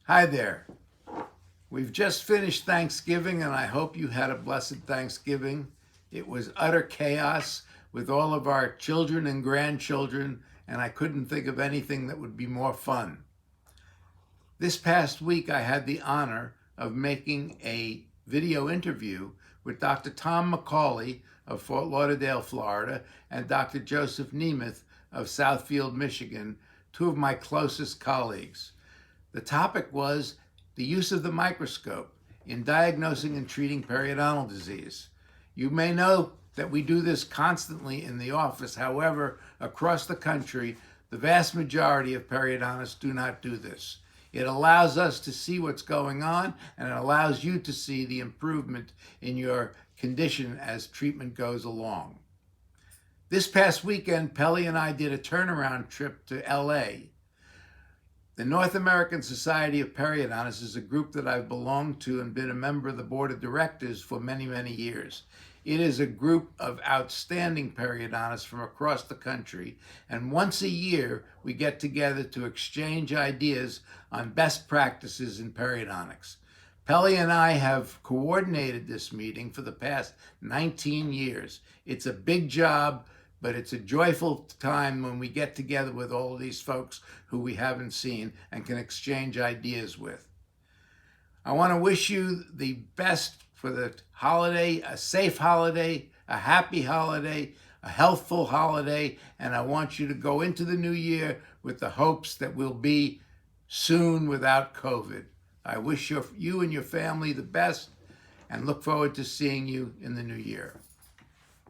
Hi there. We've just finished Thanksgiving, and I hope you had a blessed Thanksgiving. It was utter chaos with all of our children and grandchildren, and I couldn't think of anything that would be more fun. This past week, I had the honor of making a video interview with Dr. Tom McCauley of Fort Lauderdale, Florida, and Dr. Joseph Nemeth of Southfield, Michigan, two of my closest colleagues. The topic was the use of the microscope in diagnosing and treating periodontal disease. You may know that we do this constantly in the office. However, across the country, the vast majority of periodontists do not do this. It allows us to see what's going on, and it allows you to see the improvement in your condition as treatment goes along. This past weekend, Pelley and I did a turnaround trip to LA. The North American Society of Periodontists is a group that I've belonged to and been a member of the board of directors for many, many years. It is a group of outstanding periodontists from across the country, and once a year we get together to exchange ideas on best practices in periodontics. Pelley and I have coordinated this meeting for the past 19 years. It's a big job, but it's a joyful time when we get together with all of these folks who we haven't seen and can exchange ideas with. I want to wish you the best for the holiday, a safe holiday, a happy holiday, a healthful holiday, and I want you to go into the new year with the hopes that we'll be soon without COVID. I wish you and your family the best and look forward to seeing you in the new year.